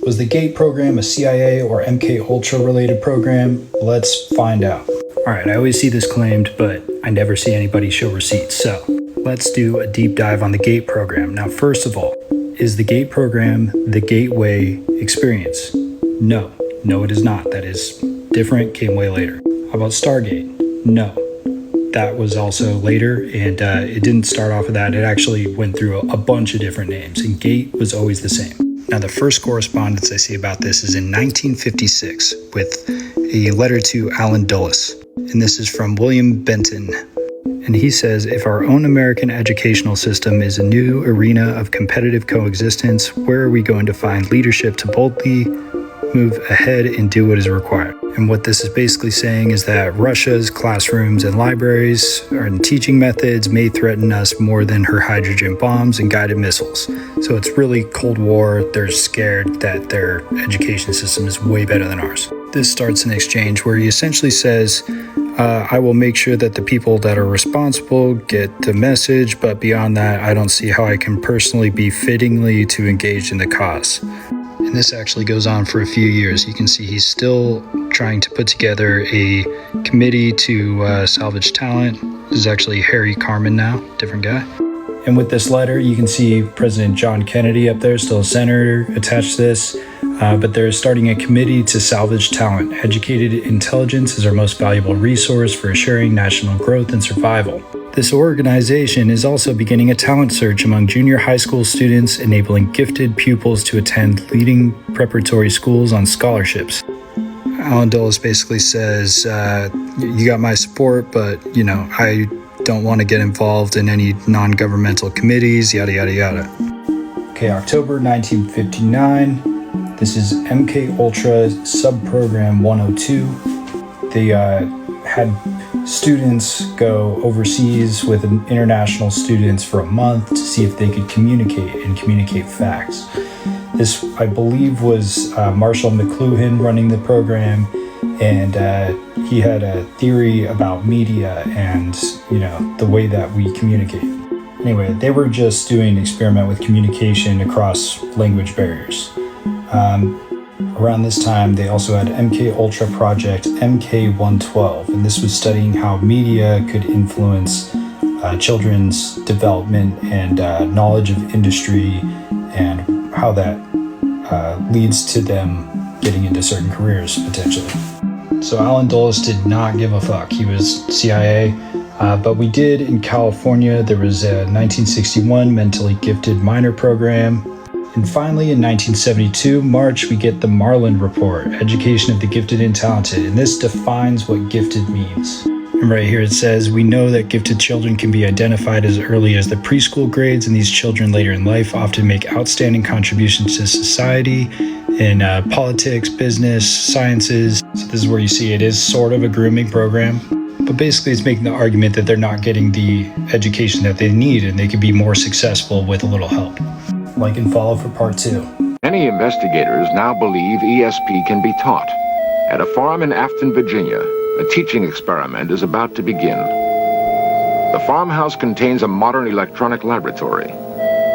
Was the GATE program a CIA or MK Ultra related program? Let's find out. Alright, I always see this claimed, but I never see anybody show receipts, so let's do a deep dive on the GATE program. Now, first of all, is the GATE program the Gateway experience? No, it is not. That is different, came way later. How about Stargate? No, that was also later, and it didn't start off with that. It actually went through a bunch of different names, and GATE was always the same. Now, the first correspondence I see about this is in 1956 with a letter to Allen Dulles, and this is from William Benton. And he says, if our own American educational system is a new arena of competitive coexistence, where are we going to find leadership to boldly move ahead and do what is required? And what this is basically saying is that Russia's classrooms and libraries and teaching methods may threaten us more than her hydrogen bombs and guided missiles. So it's really Cold War. They're scared that their education system is way better than ours. This starts an exchange where he essentially says, I will make sure that the people that are responsible get the message, but beyond that, I don't see how I can personally be fittingly to engage in the cause. And this actually goes on for a few years. You can see he's still trying to put together a committee to salvage talent. This is actually Harry Carmen now, different guy. And with this letter, you can see President John Kennedy up there, still a senator, attached to this. But they're starting a committee to salvage talent. Educated intelligence is our most valuable resource for assuring national growth and survival. This organization is also beginning a talent search among junior high school students, enabling gifted pupils to attend leading preparatory schools on scholarships. Allen Dulles basically says, you got my support, but, I don't want to get involved in any non-governmental committees, yada, yada, yada. Okay, October 1959. This is MK Ultra Subprogram 102. They had students go overseas with international students for a month to see if they could communicate facts. This, I believe, was Marshall McLuhan running the program, and he had a theory about media and, the way that we communicate. Anyway, they were just doing an experiment with communication across language barriers. Around this time, they also had MK Ultra Project MK112, and this was studying how media could influence children's development and knowledge of industry, and how that leads to them getting into certain careers potentially. So Allen Dulles did not give a fuck. He was CIA, but we did in California. There was a 1961 mentally gifted minor program. And finally, in 1972, March, we get the Marlin Report, Education of the Gifted and Talented, and this defines what gifted means. And right here it says, we know that gifted children can be identified as early as the preschool grades, and these children later in life often make outstanding contributions to society in politics, business, sciences. So this is where you see it is sort of a grooming program. But basically it's making the argument that they're not getting the education that they need, and they could be more successful with a little help. Like and follow for part 2. Many investigators now believe ESP can be taught. At a farm in Afton, Virginia, a teaching experiment is about to begin. The farmhouse contains a modern electronic laboratory.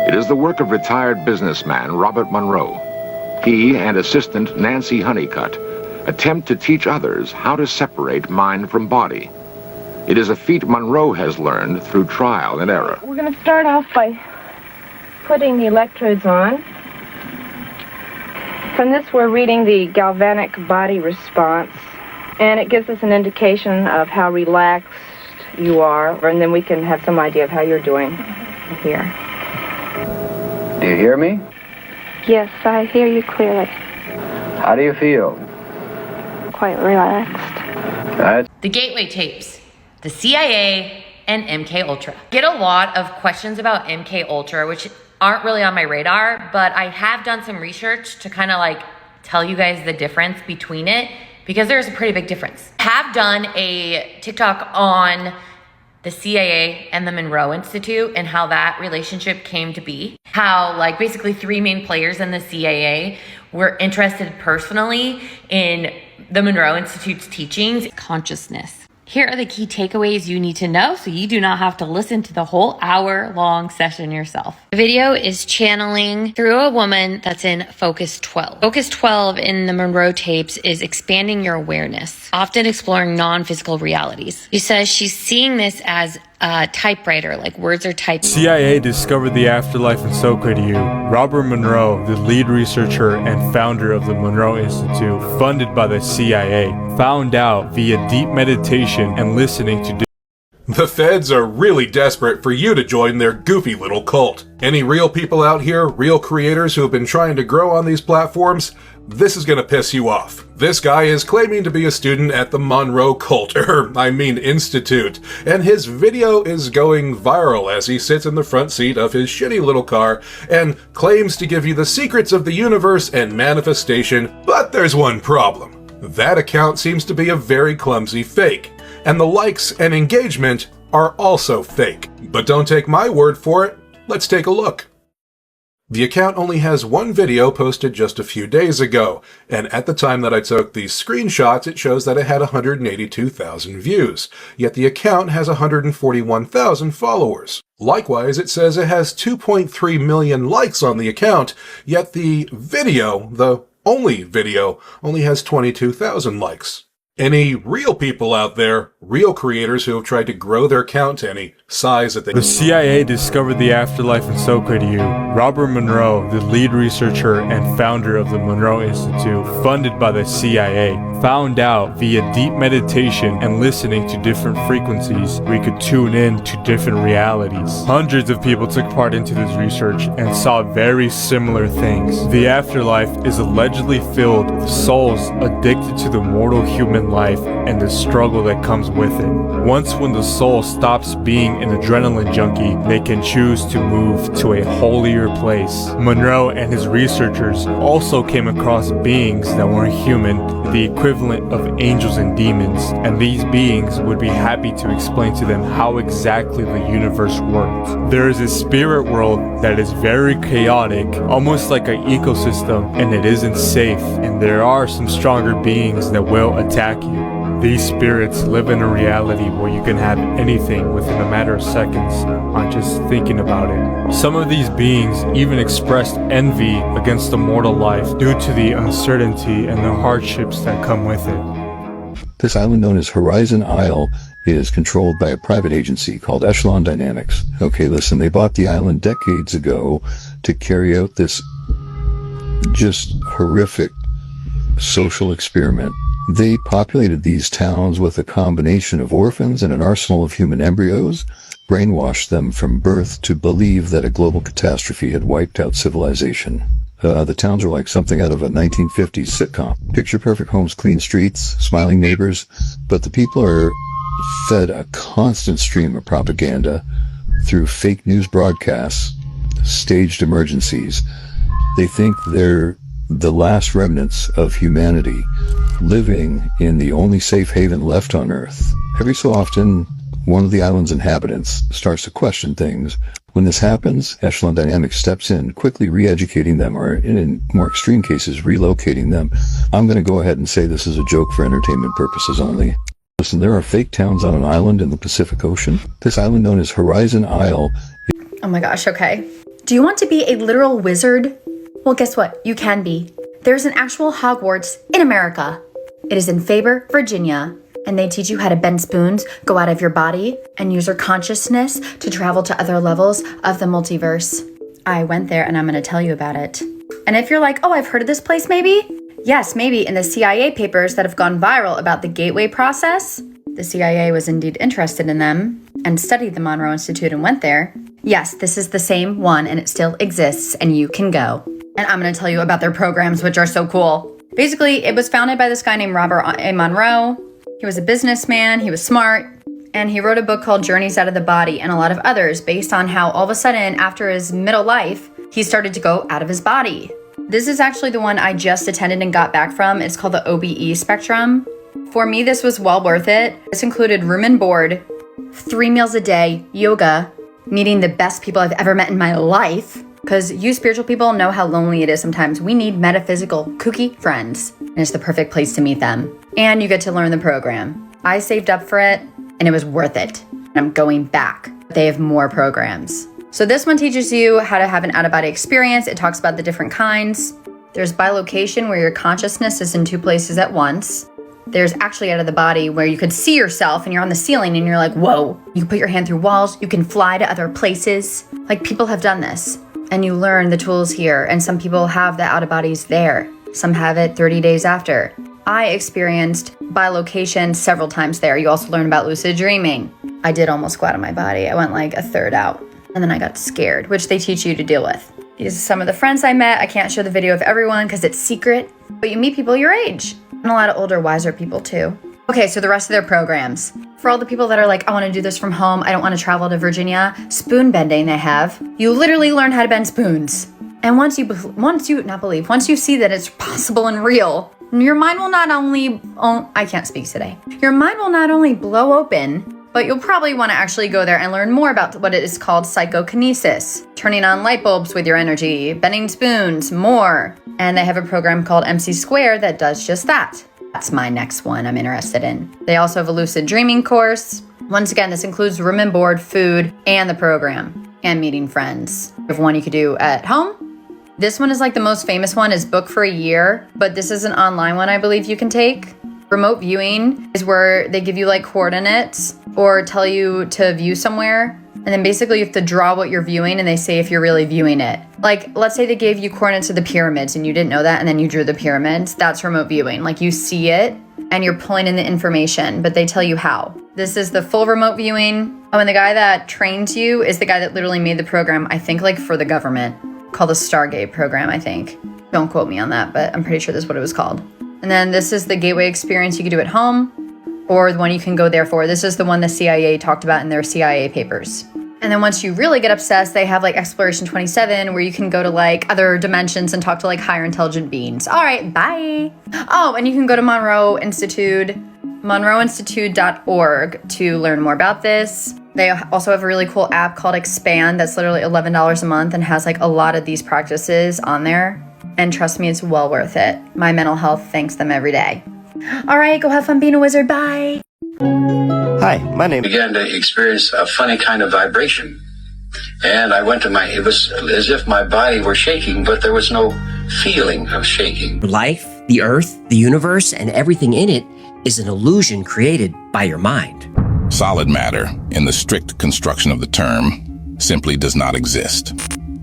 It is the work of retired businessman Robert Monroe. He and assistant Nancy Honeycutt attempt to teach others how to separate mind from body. It is a feat Monroe has learned through trial and error. We're going to start off by putting the electrodes on. From this, we're reading the galvanic body response, and it gives us an indication of how relaxed you are, and then we can have some idea of how you're doing here. Do you hear me? Yes, I hear you clearly. How do you feel? Quite relaxed. The Gateway tapes, the CIA, and MK Ultra. Get a lot of questions about MK Ultra, which aren't really on my radar, but I have done some research to kind of tell you guys the difference between it, because there's a pretty big difference. I have done a TikTok on the CIA and the Monroe Institute and how that relationship came to be. How basically 3 main players in the CIA were interested personally in the Monroe Institute's teachings. Consciousness. Here are the key takeaways you need to know so you do not have to listen to the whole hour-long session yourself. The video is channeling through a woman that's in Focus 12. Focus 12 in the Monroe tapes is expanding your awareness, often exploring non-physical realities. She says she's seeing this as a typewriter, like words are typed. CIA discovered the afterlife and so could you. Robert Monroe, the lead researcher and founder of the Monroe Institute, funded by the CIA, found out via deep meditation and listening to The feds are really desperate for you to join their goofy little cult. Any real people out here, real creators who have been trying to grow on these platforms, this is gonna piss you off. This guy is claiming to be a student at the Monroe Institute, and his video is going viral as he sits in the front seat of his shitty little car and claims to give you the secrets of the universe and manifestation, but there's one problem. That account seems to be a very clumsy fake, and the likes and engagement are also fake. But don't take my word for it, let's take a look. The account only has one video posted just a few days ago, and at the time that I took these screenshots, it shows that it had 182,000 views, yet the account has 141,000 followers. Likewise, it says it has 2.3 million likes on the account, yet the only video, only has 22,000 likes. Any real people out there, real creators who have tried to grow their account to any size that they... The CIA discovered the afterlife and so could you. Robert Monroe, the lead researcher and founder of the Monroe Institute, funded by the CIA, found out via deep meditation and listening to different frequencies we could tune in to different realities. Hundreds of people took part into this research and saw very similar things. The afterlife is allegedly filled with souls addicted to the mortal human life and the struggle that comes with it. Once when the soul stops being an adrenaline junkie, they can choose to move to a holier place. Monroe and his researchers also came across beings that weren't human, the equivalent of angels and demons, and these beings would be happy to explain to them how exactly the universe works. There is a spirit world that is very chaotic, almost like an ecosystem, and it isn't safe, and there are some stronger beings that will attack you. These spirits live in a reality where you can have anything within a matter of seconds on just thinking about it. Some of these beings even expressed envy against the mortal life due to the uncertainty and the hardships that come with it. This island, known as Horizon Isle, is controlled by a private agency called Echelon Dynamics. Okay, listen, they bought the island decades ago to carry out this just horrific social experiment. They populated these towns with a combination of orphans and an arsenal of human embryos, brainwashed them from birth to believe that a global catastrophe had wiped out civilization. The towns are like something out of a 1950s sitcom. Picture-perfect homes, clean streets, smiling neighbors, but the people are fed a constant stream of propaganda through fake news broadcasts, staged emergencies. They think they're the last remnants of humanity living in the only safe haven left on Earth. Every so often, one of the island's inhabitants starts to question things. When this happens, Echelon Dynamics steps in, quickly re-educating them, or in more extreme cases, relocating them. I'm going to go ahead and say this is a joke for entertainment purposes only. Listen, there are fake towns on an island in the Pacific Ocean. This island, known as Horizon Isle... Oh my gosh, okay. Do you want to be a literal wizard? Well, guess what? You can be. There's an actual Hogwarts in America. It is in Faber, Virginia, and they teach you how to bend spoons, go out of your body, and use your consciousness to travel to other levels of the multiverse. I went there and I'm going to tell you about it. And if you're like, oh, I've heard of this place maybe? Yes, maybe in the CIA papers that have gone viral about the gateway process, the CIA was indeed interested in them and studied the Monroe Institute and went there. Yes, this is the same one and it still exists and you can go. And I'm going to tell you about their programs, which are so cool. Basically, it was founded by this guy named Robert A. Monroe. He was a businessman, he was smart, and he wrote a book called Journeys Out of the Body and a lot of others based on how all of a sudden, after his middle life, he started to go out of his body. This is actually the one I just attended and got back from. It's called the OBE spectrum. For me, this was well worth it. This included room and board, 3 meals a day, yoga, meeting the best people I've ever met in my life. Because you spiritual people know how lonely it is sometimes. We need metaphysical, kooky friends. And it's the perfect place to meet them. And you get to learn the program. I saved up for it and it was worth it. I'm going back. They have more programs. So this one teaches you how to have an out-of-body experience. It talks about the different kinds. There's bilocation, where your consciousness is in two places at once. There's actually out of the body, where you could see yourself and you're on the ceiling and you're like, whoa. You can put your hand through walls. You can fly to other places. Like, people have done this. And you learn the tools here. And some people have the out-of-bodies there. Some have it 30 days after. I experienced bilocation several times there. You also learn about lucid dreaming. I did almost go out of my body. I went like a third out. And then I got scared, which they teach you to deal with. These are some of the friends I met. I can't show the video of everyone because it's secret, but you meet people your age. And a lot of older, wiser people too. Okay, so the rest of their programs. For all the people that are like, I want to do this from home, I don't want to travel to Virginia, spoon bending they have. You literally learn how to bend spoons. And once you see that it's possible and real, your mind will not only, I can't speak today. Your mind will not only blow open, but you'll probably want to actually go there and learn more about what it is called psychokinesis, turning on light bulbs with your energy, bending spoons, more. And they have a program called MC Square that does just that. That's my next one I'm interested in. They also have a lucid dreaming course. Once again, this includes room and board, food, and the program, and meeting friends. You have one you could do at home. This one is like the most famous one, is book for a year, but this is an online one I believe you can take. Remote viewing is where they give you like coordinates or tell you to view somewhere. And then basically you have to draw what you're viewing and they say if you're really viewing it. Like, let's say they gave you coordinates of the pyramids and you didn't know that and then you drew the pyramids. That's remote viewing. Like, you see it and you're pulling in the information, but they tell you how. This is the full remote viewing. Oh, and the guy that trains you is the guy that literally made the program, I think like for the government, called the Stargate program, I think. Don't quote me on that, but I'm pretty sure that's what it was called. And then this is the gateway experience you can do at home, or the one you can go there for. This is the one the CIA talked about in their CIA papers. And then once you really get obsessed, they have like Exploration 27, where you can go to like other dimensions and talk to like higher intelligent beings. All right, bye. Oh, and you can go to Monroe Institute, monroeinstitute.org to learn more about this. They also have a really cool app called Expand that's literally $11 a month and has like a lot of these practices on there. And trust me, it's well worth it. My mental health thanks them every day. All right, go have fun being a wizard. Bye. Hi, my name began to experience a funny kind of vibration. And I went to it was as if my body were shaking, but there was no feeling of shaking. Life, the earth, the universe, and everything in it is an illusion created by your mind. Solid matter, in the strict construction of the term, simply does not exist.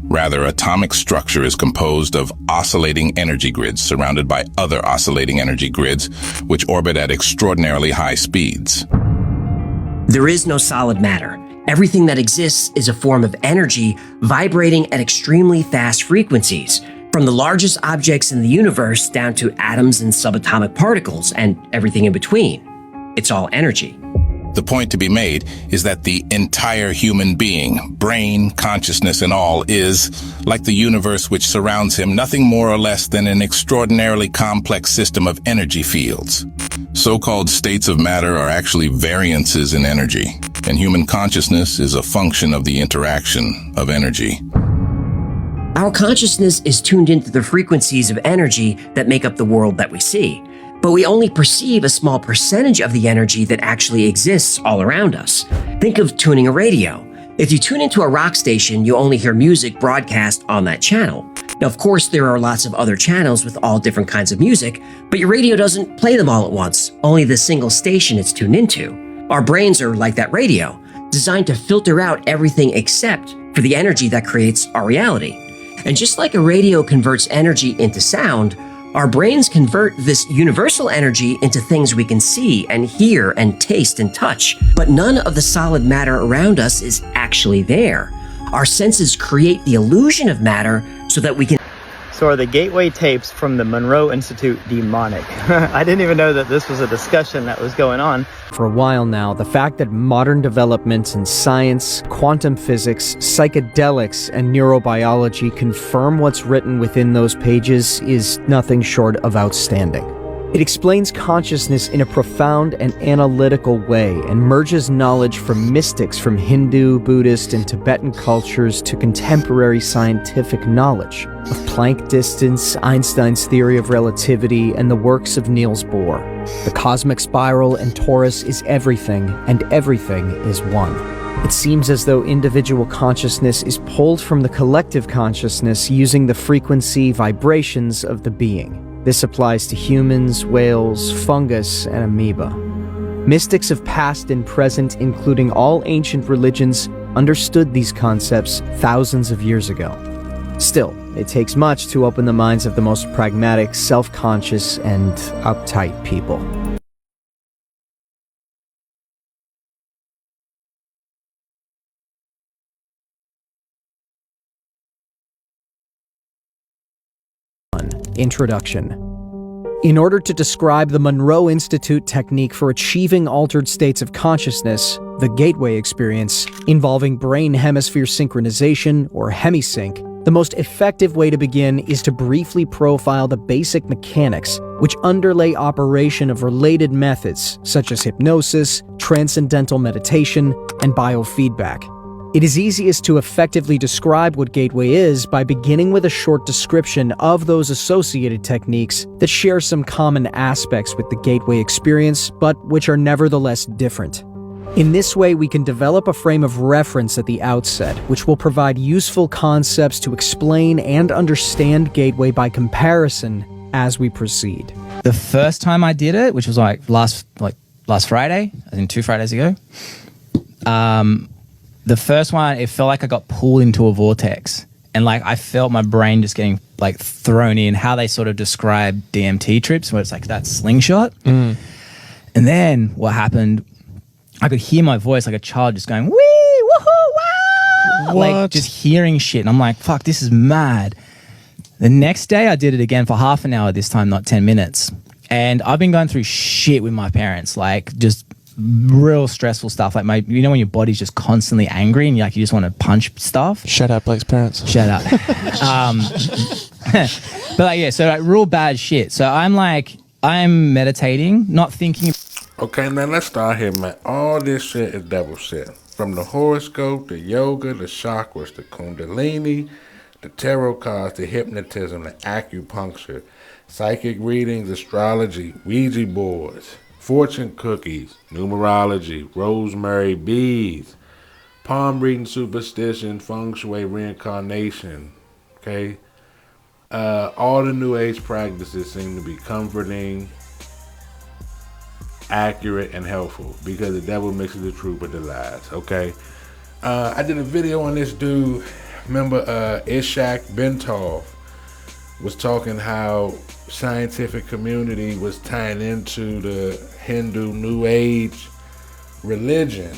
Rather, atomic structure is composed of oscillating energy grids surrounded by other oscillating energy grids, which orbit at extraordinarily high speeds. There is no solid matter. Everything that exists is a form of energy vibrating at extremely fast frequencies, from the largest objects in the universe down to atoms and subatomic particles and everything in between. It's all energy. The point to be made is that the entire human being, brain, consciousness, and all, is, like the universe which surrounds him, nothing more or less than an extraordinarily complex system of energy fields. So-called states of matter are actually variances in energy, and human consciousness is a function of the interaction of energy. Our consciousness is tuned into the frequencies of energy that make up the world that we see. But we only perceive a small percentage of the energy that actually exists all around us. Think of tuning a radio. If you tune into a rock station, you only hear music broadcast on that channel. Now, of course, there are lots of other channels with all different kinds of music, but your radio doesn't play them all at once, only the single station it's tuned into. Our brains are like that radio, designed to filter out everything except for the energy that creates our reality. And just like a radio converts energy into sound, our brains convert this universal energy into things we can see and hear and taste and touch, but none of the solid matter around us is actually there. Our senses create the illusion of matter so that we can... So are the gateway tapes from the Monroe Institute demonic? I didn't even know that this was a discussion that was going on. For a while now, the fact that modern developments in science, quantum physics, psychedelics, and neurobiology confirm what's written within those pages is nothing short of outstanding. It explains consciousness in a profound and analytical way and merges knowledge from mystics from Hindu, Buddhist, and Tibetan cultures to contemporary scientific knowledge of Planck distance, Einstein's theory of relativity, and the works of Niels Bohr. The cosmic spiral and torus is everything, and everything is one. It seems as though individual consciousness is pulled from the collective consciousness using the frequency vibrations of the being. This applies to humans, whales, fungus, and amoeba. Mystics of past and present, including all ancient religions, understood these concepts thousands of years ago. Still, it takes much to open the minds of the most pragmatic, self-conscious, and uptight people. Introduction. In order to describe the Monroe Institute technique for achieving altered states of consciousness, the gateway experience, involving brain hemisphere synchronization, or hemisync, the most effective way to begin is to briefly profile the basic mechanics which underlay operation of related methods such as hypnosis, transcendental meditation, and biofeedback. It is easiest to effectively describe what gateway is by beginning with a short description of those associated techniques that share some common aspects with the gateway experience, but which are nevertheless different. In this way, we can develop a frame of reference at the outset, which will provide useful concepts to explain and understand gateway by comparison as we proceed. The first time I did it, which was last Friday, I think 2 Fridays ago, the first one, it felt like I got pulled into a vortex, and I felt my brain just getting thrown in. How they sort of describe DMT trips, where it's like that slingshot. And then what happened? I could hear my voice like a child just going, "Wee, woohoo, wow!" Just hearing shit, and I'm like, "Fuck, this is mad." The next day, I did it again for half an hour. This time, not 10 minutes. And I've been going through shit with my parents, just real stressful stuff, when your body's just constantly angry and you just want to punch stuff. Shout out Blake's parents. Shout out. But so real bad shit. So I'm meditating, not thinking. Okay, now let's start here, man. All this shit is devil shit. From the horoscope, the yoga, the chakras, the kundalini, the tarot cards, the hypnotism, the acupuncture, psychic readings, astrology, Ouija boards, fortune cookies, numerology, rosemary beads, palm reading, superstition, feng shui, reincarnation, okay? All the new age practices seem to be comforting, accurate, and helpful because the devil mixes the truth with the lies, okay? I did a video on this dude, remember Ishak Bentov was talking how scientific community was tying into the Hindu New Age religion,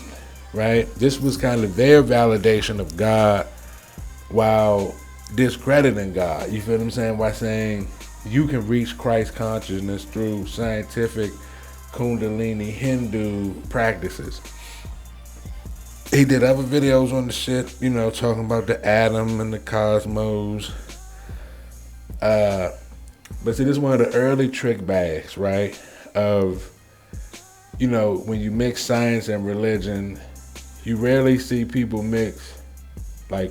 right? This was kind of their validation of God while discrediting God. You feel what I'm saying? By saying you can reach Christ consciousness through scientific Kundalini Hindu practices. He did other videos on the shit, talking about the atom and the cosmos. But see, this is one of the early trick bags, right? Of, when you mix science and religion, you rarely see people mix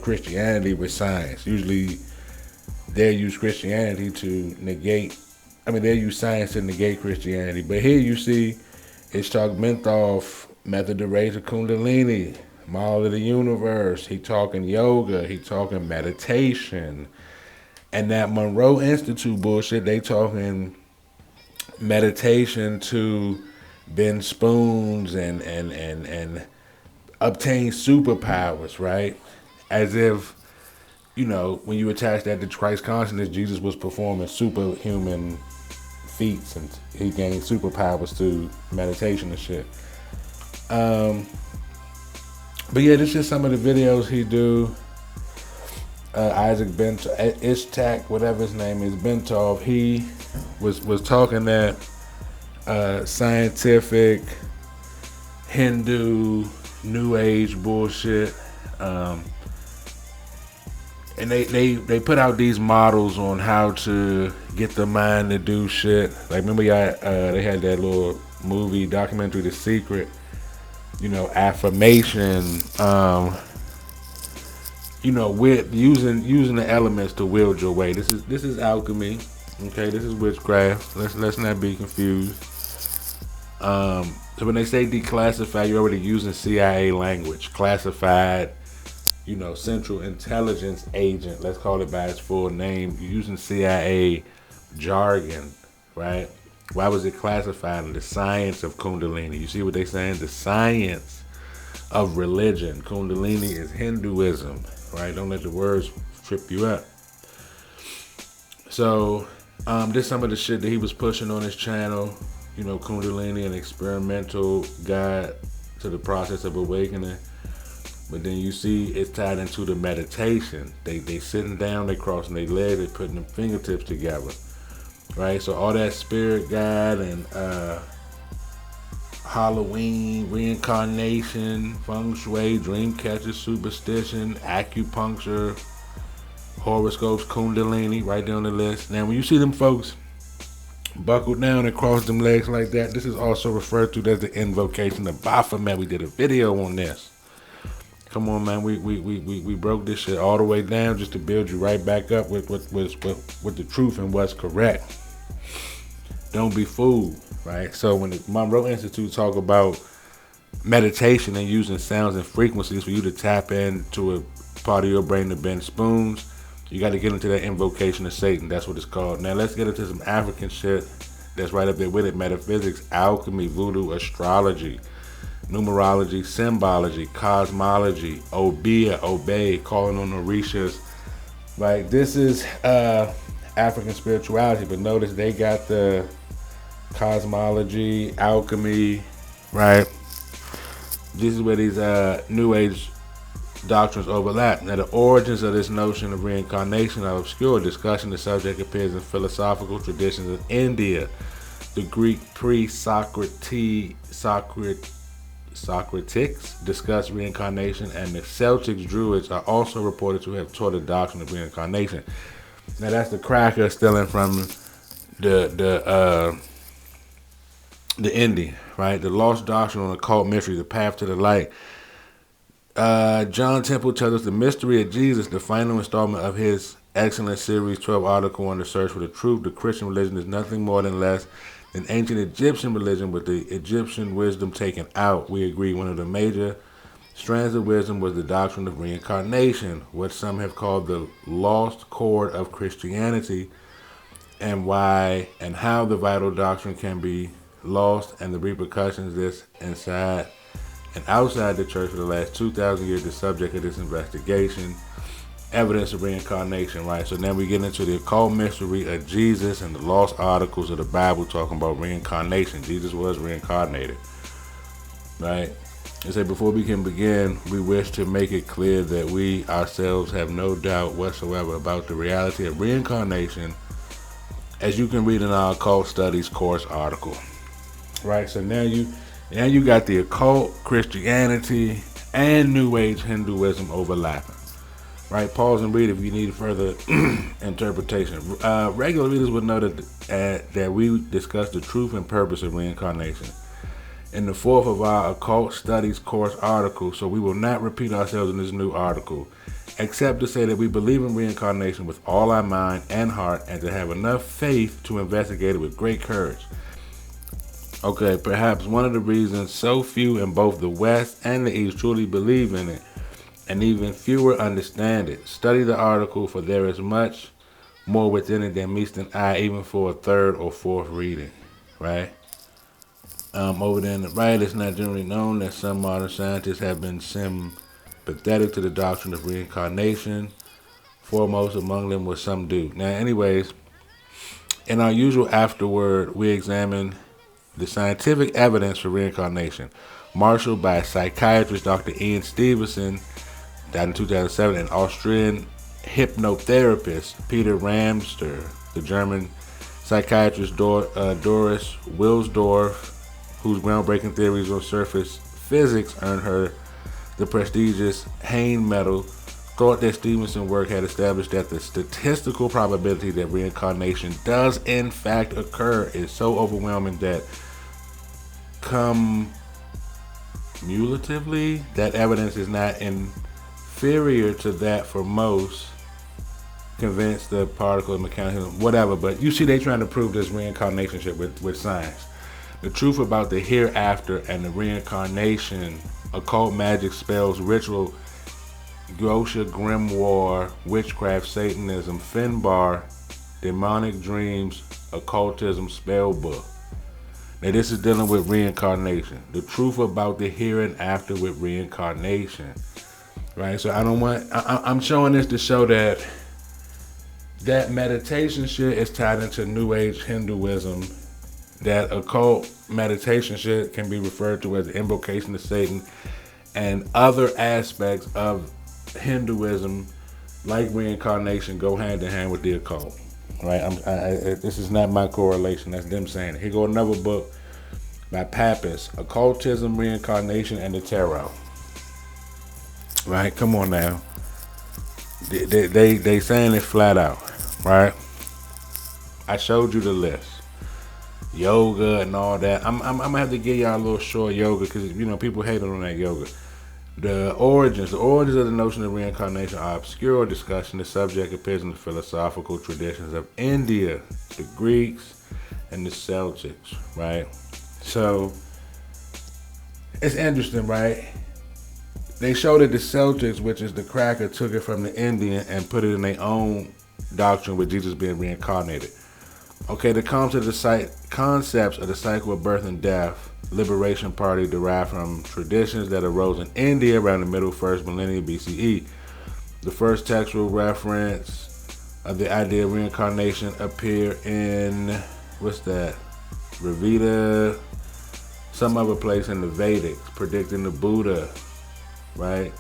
Christianity with science. Usually they'll use Christianity to negate, they'll use science to negate Christianity. But here you see Ishak Bentov method to raise a Kundalini, model of the universe. He talking yoga, he talking meditation. And that Monroe Institute bullshit, they talking meditation to bend spoons and obtain superpowers, right? As if, when you attach that to Christ consciousness, Jesus was performing superhuman feats and he gained superpowers through meditation and shit. But yeah, this is some of the videos he do. Isaac Bentov, Ishak, whatever his name is, Bentov, he was talking that scientific Hindu New Age bullshit. And they put out these models on how to get the mind to do shit. Like, remember they had that little movie documentary, The Secret. You know, affirmation. You know, with using the elements to wield your way. This is alchemy. Okay, this is witchcraft. Let's not be confused. So when they say declassify, you're already using CIA language. Classified. You know, Central Intelligence Agent, let's call it by its full name. You're using CIA jargon, right? Why was it classified in the science of Kundalini? You see what they're saying? The science of religion. Kundalini is Hinduism, right? Don't let the words trip you up. So, this some of the shit that he was pushing on his channel. You know, Kundalini, an experimental guide to the process of awakening. But then you see it's tied into the meditation. They sitting down, they crossing their legs, they putting their fingertips together, right? So all that spirit guide and Halloween, reincarnation, feng shui, dream catchers, superstition, acupuncture, horoscopes, Kundalini, right down the list. Now when you see them folks buckle down and cross them legs like that, this is also referred to as the invocation of Baphomet. We did a video on this. Come on, man. We broke this shit all the way down just to build you right back up with the truth and what's correct. Don't be fooled, right? So when the Monroe Institute talk about meditation and using sounds and frequencies for you to tap into a part of your brain to bend spoons, you got to get into that invocation of Satan. That's what it's called. Now let's get into some African shit that's right up there with it. Metaphysics, alchemy, voodoo, astrology, numerology, symbology, cosmology, Obeah, obey, calling on Orishas. Right, this is African spirituality, but notice they got the cosmology, alchemy, right? This is where these New Age doctrines overlap. Now, the origins of this notion of reincarnation are obscure. Discussion the subject appears in philosophical traditions of India. The Greek Socratics discussed reincarnation, and the Celtic Druids are also reported to have taught the doctrine of reincarnation. Now that's the cracker stealing from the Indian, right? The lost doctrine on occult mystery, the path to the light. John Temple tells us the mystery of Jesus, the final installment of his excellent series, 12 article on the search for the truth. The Christian religion is nothing more than less than ancient Egyptian religion with the Egyptian wisdom taken out. We agree one of the major strands of wisdom was the doctrine of reincarnation, what some have called the lost chord of Christianity, and why and how the vital doctrine can be lost and the repercussions this inside and outside the church for the last 2,000 years, the subject of this investigation. Evidence of reincarnation, right? So now we get into the occult mystery of Jesus and the lost articles of the Bible talking about reincarnation. Jesus was reincarnated, right? They say before we can begin, we wish to make it clear that we ourselves have no doubt whatsoever about the reality of reincarnation, as you can read in our occult studies course article, right? So now you got the occult Christianity and New Age Hinduism overlapping. Right, pause and read if you need further interpretation. Regular readers would know that we discuss the truth and purpose of reincarnation in the fourth of our occult studies course article, so we will not repeat ourselves in this new article, except to say that we believe in reincarnation with all our mind and heart, and to have enough faith to investigate it with great courage. Okay, perhaps one of the reasons so few in both the West and the East truly believe in it, and even fewer understand it. Study the article, for there is much more within it than meets the eye, even for a third or fourth reading, right? Over there on the right, it's not generally known that some modern scientists have been sympathetic to the doctrine of reincarnation. Foremost among them was some do. Now, anyways, in our usual afterword, we examine the scientific evidence for reincarnation, marshaled by psychiatrist Dr. Ian Stevenson, died in 2007, and Austrian hypnotherapist Peter Ramster, the German psychiatrist Doris Wilsdorf, whose groundbreaking theories on surface physics earned her the prestigious Hain Medal, thought that Stevenson's work had established that the statistical probability that reincarnation does in fact occur is so overwhelming that cumulatively that evidence is not inferior to that for most convinced the particle of mechanical, whatever. But you see they trying to prove this reincarnation shit with science. The truth about the hereafter and the reincarnation, occult magic, spells, ritual, Gosha, grimoire, witchcraft, Satanism, Finbar, demonic dreams, occultism, spell book. Now this is dealing with reincarnation. The truth about the here and after with reincarnation. Right? So I'm showing this to show that meditation shit is tied into New Age Hinduism. That occult meditation shit can be referred to as the invocation of Satan, and other aspects of Hinduism, like reincarnation, go hand in hand with the occult. Right? This is not my correlation. That's them saying it. Here go another book by Pappas, Occultism, Reincarnation, and the Tarot. Right? Come on now. They saying it flat out. Right? I showed you the list. Yoga and all that. I'm gonna have to give y'all a little short yoga because people hate on that yoga. The origins of the notion of reincarnation are obscure discussion. The subject appears in the philosophical traditions of India, the Greeks, and the Celtics, right? So it's interesting, right? They show that the Celtics, which is the cracker, took it from the Indian and put it in their own doctrine with Jesus being reincarnated. Okay, the concepts of the cycle of birth and death, Liberation Party derived from traditions that arose in India around the middle first millennium BCE. The first textual reference of the idea of reincarnation appear in, Ravida, some other place in the Vedics, predicting the Buddha, right?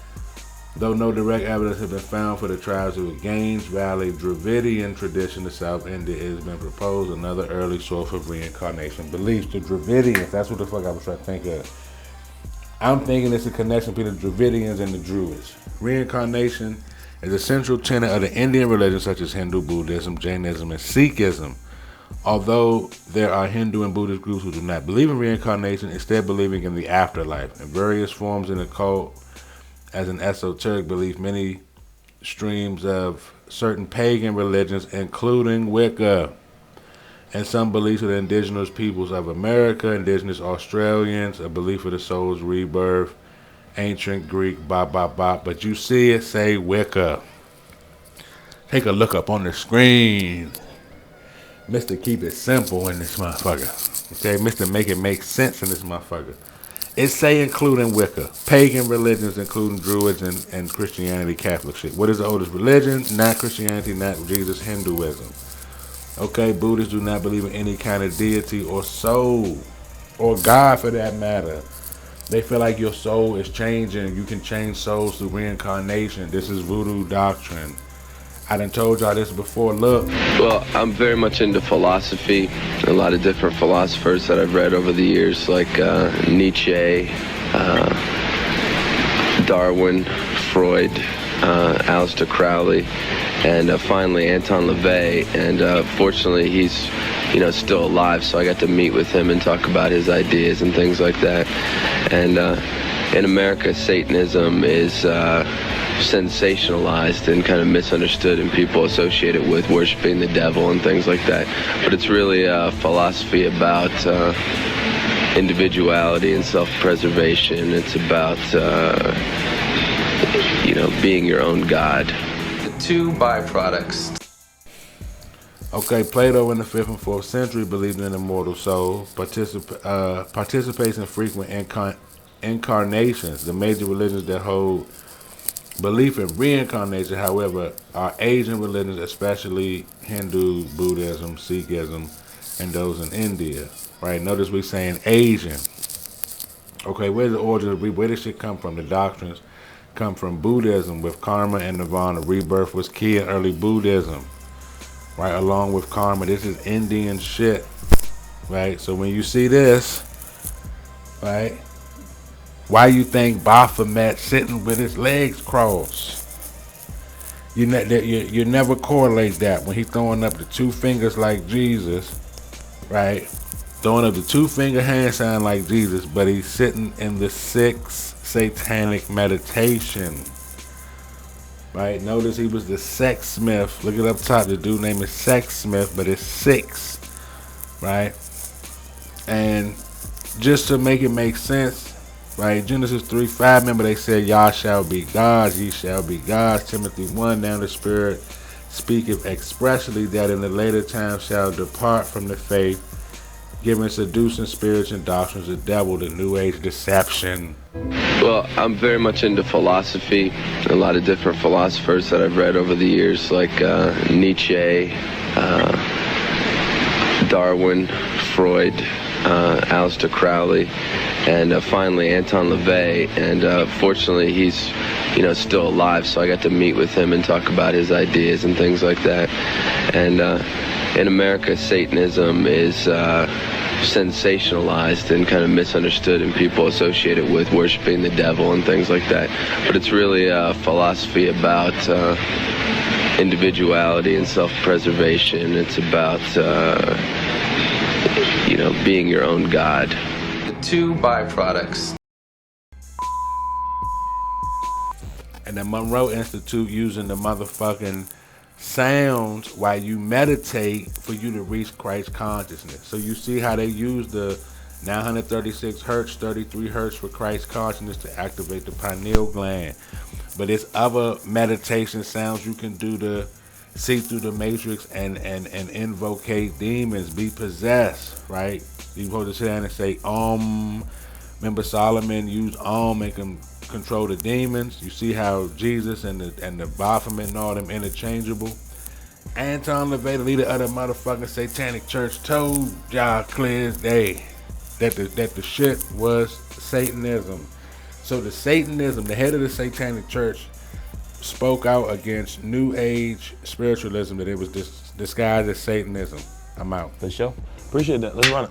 Though no direct evidence has been found for the tribes of the Ganges Valley Dravidian tradition of South India, it has been proposed another early source of reincarnation beliefs. The Dravidians, that's what the fuck I was trying to think of. I'm thinking it's a connection between the Dravidians and the Druids. Reincarnation is a central tenet of the Indian religions such as Hindu, Buddhism, Jainism, and Sikhism. Although there are Hindu and Buddhist groups who do not believe in reincarnation, instead believing in the afterlife. In various forms in the occult, as an esoteric belief, many streams of certain pagan religions, including Wicca, and some beliefs of the indigenous peoples of America, indigenous Australians, a belief of the soul's rebirth, ancient Greek, but you see it say Wicca. Take a look up on the screen. Mr. Keep It Simple in this motherfucker. Okay, Mr. Make It Make Sense in this motherfucker. It say including Wicca, pagan religions including Druids and Christianity, Catholic shit. What is the oldest religion? Not Christianity, not Jesus, Hinduism. Okay, Buddhists do not believe in any kind of deity or soul, or God for that matter. They feel like your soul is changing. You can change souls through reincarnation. This is voodoo doctrine. I done told y'all this before, look. Well, I'm very much into philosophy. A lot of different philosophers that I've read over the years, like Nietzsche, Darwin, Freud, Aleister Crowley, and finally Anton LaVey. And fortunately, he's still alive, so I got to meet with him and talk about his ideas and things like that. And in America, Satanism is sensationalized and kind of misunderstood, and people associate it with worshiping the devil and things like that. But it's really a philosophy about individuality and self-preservation. It's about being your own god. The two byproducts. Okay, Plato in the 5th and 4th century believed in an immortal soul, participates in frequent incarnations. The major religions that hold belief in reincarnation, however, are Asian religions, especially Hindu, Buddhism, Sikhism, and those in India. Right? Notice we're saying Asian. Okay, where's the origin of where does shit come from? The doctrines come from Buddhism, with karma and nirvana. Rebirth was key in early Buddhism. Right, along with karma. This is Indian shit. Right? So when you see this, right, why you think Baphomet sitting with his legs crossed? you never correlate that when he's throwing up the two fingers like Jesus, right? Throwing up the two finger hand sign like Jesus, but he's sitting in the sixth satanic meditation. Right? Notice he was the sex smith. Look it up top. The dude name is Sex Smith, but it's 6. Right? And just to make it make sense, right? Genesis 3:5, remember they said, y'all shall be gods, ye shall be gods. Timothy 1, now the Spirit speaketh expressly that in the later time shall depart from the faith, giving seducing spirits and doctrines, the devil, the new age deception. Well, I'm very much into philosophy. A lot of different philosophers that I've read over the years, like Nietzsche, Darwin, Freud, Aleister Crowley, and finally Anton LaVey. And fortunately, he's still alive, so I got to meet with him and talk about his ideas and things like that. And in America, Satanism is sensationalized and kind of misunderstood, and people associate it with worshiping the devil and things like that. But it's really a philosophy about individuality and self-preservation. It's about being your own god. The two byproducts. And the Monroe Institute using the motherfucking sounds while you meditate for you to reach Christ consciousness. So you see how they use the 936 hertz, 33 hertz for Christ consciousness to activate the pineal gland. But it's other meditation sounds you can do to see through the matrix and invocate demons, be possessed, right? You supposed to sit down and say Remember Solomon used and can control the demons. You see how Jesus and the Baphomet and all them interchangeable. Anton LaVey, the leader of the motherfucking satanic church, told y'all clear as day that the shit was Satanism. So the Satanism, the head of the satanic church, spoke out against New Age spiritualism, that it was disguised as Satanism. I'm out. For sure. Appreciate that. Let's run it.